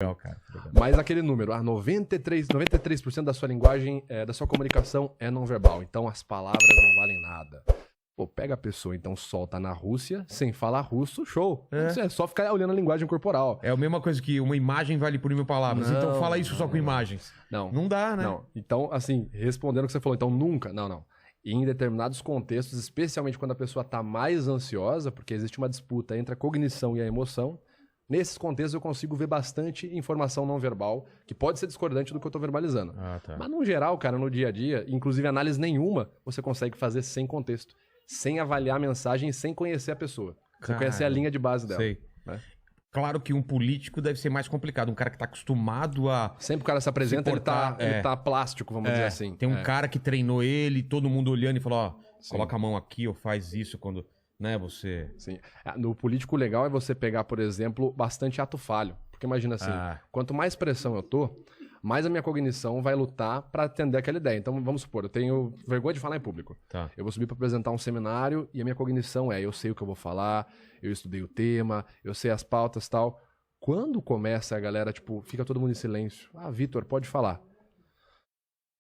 Legal, cara. Legal. Mas aquele número, 93% da sua linguagem, da sua comunicação é não verbal. Então as palavras não valem nada. Pô, pega a pessoa, então solta na Rússia, sem falar russo, show. Isso é só ficar olhando a linguagem corporal. É a mesma coisa que uma imagem vale por 1000 palavras. Não, então fala isso só com não. imagens. Não. Não dá, né? Não. Então, assim, respondendo o que você falou, então nunca, não. E em determinados contextos, especialmente quando a pessoa está mais ansiosa, porque existe uma disputa entre a cognição e a emoção, nesses contextos eu consigo ver bastante informação não verbal, que pode ser discordante do que eu estou verbalizando. Tá. Mas no geral, cara, no dia a dia, inclusive análise nenhuma, você consegue fazer sem contexto, sem avaliar a mensagem, sem conhecer a pessoa. Você conhecer a linha de base dela. Sei. Né? Claro que um político deve ser mais complicado. Um cara que tá acostumado a... Sempre que o cara se apresenta, ele tá plástico, vamos dizer assim. Tem um cara que treinou ele, todo mundo olhando e falou, ó, coloca a mão aqui ou faz isso quando... Né, você... Sim. No político, o legal é você pegar, por exemplo, bastante ato falho. Porque imagina assim, quanto mais pressão eu tô, mais a minha cognição vai lutar para atender aquela ideia. Então, vamos supor, eu tenho vergonha de falar em público. Tá. Eu vou subir para apresentar um seminário e a minha cognição eu sei o que eu vou falar, eu estudei o tema, eu sei as pautas e tal. Quando começa a galera, tipo, fica todo mundo em silêncio. Vitor, pode falar.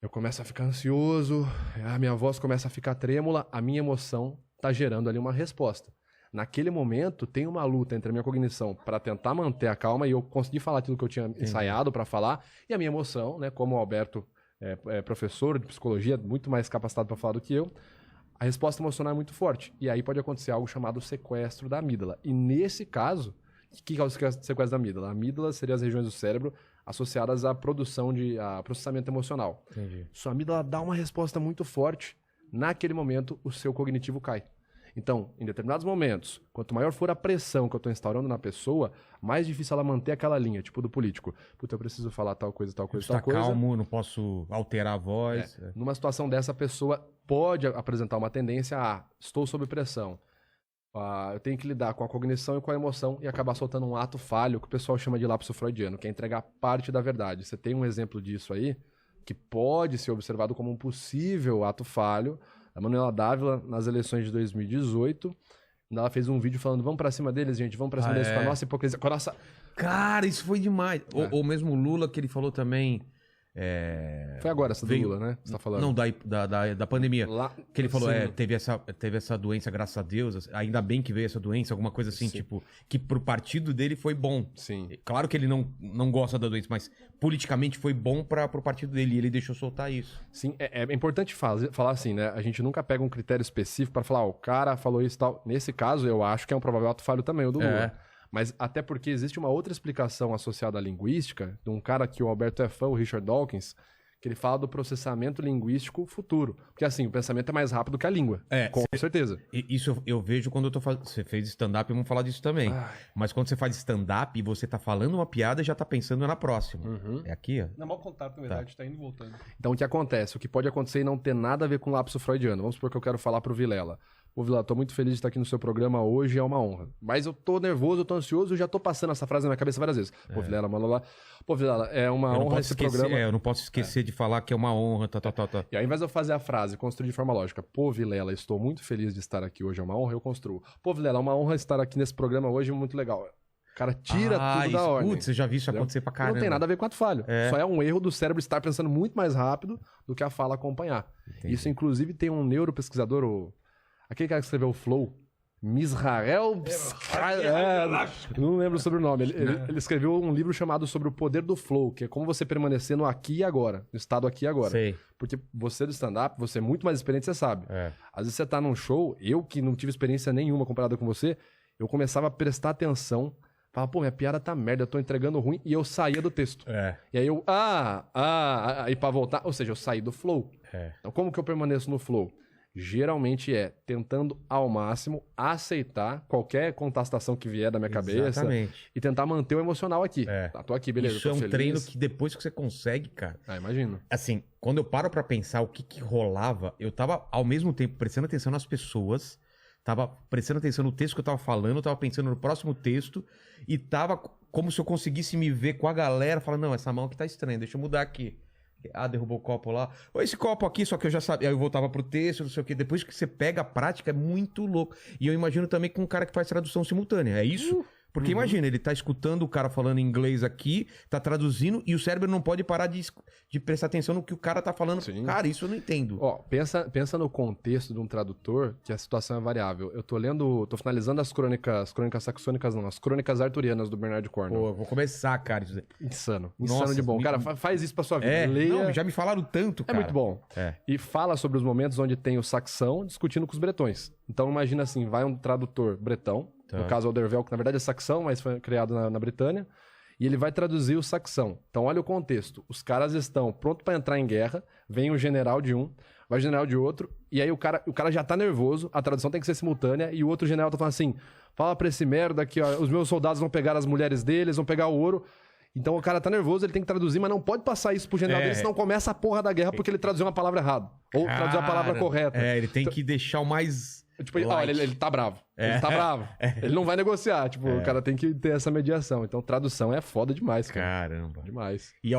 Eu começo a ficar ansioso, a minha voz começa a ficar trêmula, a minha emoção tá gerando ali uma resposta. Naquele momento, tem uma luta entre a minha cognição para tentar manter a calma e eu conseguir falar aquilo que eu tinha ensaiado para falar, e a minha emoção, né, como o Alberto é professor de psicologia, muito mais capacitado para falar do que eu, a resposta emocional é muito forte. E aí pode acontecer algo chamado sequestro da amígdala. E nesse caso, o que é o sequestro da amígdala? A amígdala seria as regiões do cérebro associadas à produção a processamento emocional. Entendi. Sua amígdala dá uma resposta muito forte, naquele momento o seu cognitivo cai. Então, em determinados momentos, quanto maior for a pressão que eu estou instaurando na pessoa, mais difícil ela manter aquela linha, tipo do político. Puta, eu preciso falar tal coisa, tal coisa, tal coisa. Calmo, não posso alterar a voz. Numa situação dessa, a pessoa pode apresentar uma tendência a estou sob pressão. Eu tenho que lidar com a cognição e com a emoção e acabar soltando um ato falho, que o pessoal chama de lapso freudiano, que é entregar parte da verdade. Você tem um exemplo disso aí, que pode ser observado como um possível ato falho. A Manuela Dávila, nas eleições de 2018, ela fez um vídeo falando, vamos pra cima deles, gente, vamos pra cima deles com a nossa hipocrisia, com a nossa... Cara, isso foi demais. Ou mesmo o Lula, que ele falou também... Foi agora essa do Lula, né? Você tá falando? Não, da pandemia. Lá, que ele falou, teve essa doença, graças a Deus, ainda bem que veio essa doença, alguma coisa assim, tipo, que pro partido dele foi bom. Sim. Claro que ele não gosta da doença, mas politicamente foi bom pro partido dele e ele deixou soltar isso. Sim, é importante falar assim, né? A gente nunca pega um critério específico para falar, o cara falou isso e tal. Nesse caso, eu acho que é um provável ato falho também, o do Lula. Mas até porque existe uma outra explicação associada à linguística, de um cara que o Alberto é fã, o Richard Dawkins, que ele fala do processamento linguístico futuro. Porque assim, o pensamento é mais rápido que a língua. Com certeza. Isso eu vejo quando eu tô fazendo... Você fez stand-up, vamos falar disso também. Mas quando você faz stand-up e você tá falando uma piada, já tá pensando na próxima. É aqui, ó. Não é mau contato, na verdade, tá indo e voltando. Então o que acontece? O que pode acontecer e não ter nada a ver com lapso freudiano. Vamos supor que eu quero falar pro Vilela. Ô, Vilela, tô muito feliz de estar aqui no seu programa hoje, é uma honra. Mas eu tô nervoso, eu tô ansioso, eu já tô passando essa frase na minha cabeça várias vezes. Pô, Vilela, lá. Pô, Vilela, é uma honra esse programa. Eu não posso esquecer de falar que é uma honra, tá. E ao invés de eu fazer a frase, construir de forma lógica, pô, Vilela, estou muito feliz de estar aqui hoje, é uma honra, eu construo. Pô, Vilela, é uma honra estar aqui nesse programa hoje, muito legal. O cara tira tudo da ordem. Putz, você já viu isso acontecer pra caramba. Não tem nada a ver com ato falho. Só é um erro do cérebro estar pensando muito mais rápido do que a fala acompanhar. Entendi. Isso, inclusive, tem um neuropesquisador, aquele cara que escreveu o Flow, Misrael... não lembro sobre o nome. Ele escreveu um livro chamado Sobre o Poder do Flow, que é como você permanecer no aqui e agora, no estado aqui e agora. Sei. Porque você do stand-up, você é muito mais experiente, você sabe. Às vezes você tá num show, eu que não tive experiência nenhuma comparada com você, eu começava a prestar atenção, falava, pô, minha piada tá merda, eu tô entregando ruim, e eu saía do texto. E aí eu, aí pra voltar, ou seja, eu saí do flow. Então como que eu permaneço no flow? Geralmente é tentando ao máximo aceitar qualquer contestação que vier da minha cabeça e tentar manter o emocional aqui. Tô aqui, beleza. Isso é um treino que depois que você consegue, cara. Imagino. Assim, quando eu paro pra pensar o que rolava, eu tava ao mesmo tempo prestando atenção nas pessoas, tava prestando atenção no texto que eu tava falando, tava pensando no próximo texto e tava como se eu conseguisse me ver com a galera, falando, não, essa mão aqui tá estranha, deixa eu mudar aqui. Derrubou o copo lá. Ou esse copo aqui, só que eu já sabia. Aí eu voltava pro texto, não sei o quê. Depois que você pega a prática, é muito louco. E eu imagino também com um cara que faz tradução simultânea. É isso? Porque imagina, ele tá escutando o cara falando inglês aqui, tá traduzindo, e o cérebro não pode parar de prestar atenção no que o cara tá falando. Sim. Cara, isso eu não entendo. Ó, pensa no contexto de um tradutor, que a situação é variável. Eu tô finalizando as crônicas saxônicas não, as crônicas arturianas do Bernard Cornwell. Pô, vou começar, cara. Isso... Insano Nossa, de bom. me- Cara, faz isso pra sua vida. É, Leia. não, já me falaram tanto, É cara. muito bom. É. E fala sobre os momentos onde tem o saxão discutindo com os bretões. Então imagina assim, vai um tradutor bretão, Tá. no caso Aldervel, que na verdade é saxão, mas foi criado na Britânia, e ele vai traduzir o saxão. Então olha o contexto. Os caras estão prontos pra entrar em guerra, vem o general de um, vai o general de outro, e aí o cara já tá nervoso, a tradução tem que ser simultânea, e o outro general tá falando assim, fala pra esse merda que ó, os meus soldados vão pegar as mulheres deles, vão pegar o ouro. Então o cara tá nervoso, ele tem que traduzir, mas não pode passar isso pro general dele, senão começa a porra da guerra porque ele traduziu uma palavra errada. Ou traduziu a palavra Cara, correta. ele tem que deixar o mais... Tipo, ó, light. ele tá bravo. Ele tá bravo. Ele não vai negociar. Tipo, o cara tem que ter essa mediação. Então, tradução é foda demais, cara. Caramba. Demais. E ao